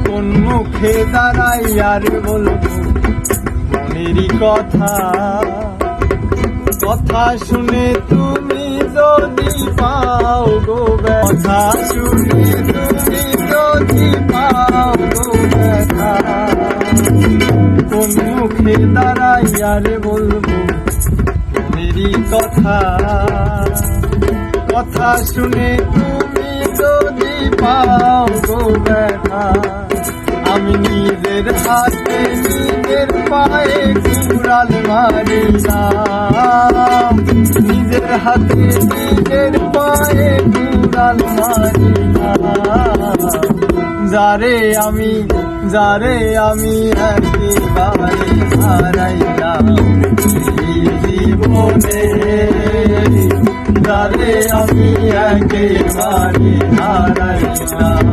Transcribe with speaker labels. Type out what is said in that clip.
Speaker 1: কোন মুখে দাঁড়াই আর বলবো মনেরই কথা। কথা শুনে তুমি যদি পাও গো ব্যথা, শুনে তুমি যদি পাও গো ব্যথা, কোন মুখে দাঁড়াই আর বলবো মনেরই কথা। কথা শুনে তুমি যদি পাও গো ব্যথা, আমি নিজের হাতে নিজের পায়ে কুড়াল মারিলাম, নিজের হাতে নিজের পায়ে কুড়াল মারিলাম। যারে আমি একেবারে হারাইলাম এই জীবনে, যারে আমি একেবারে হারাইলাম।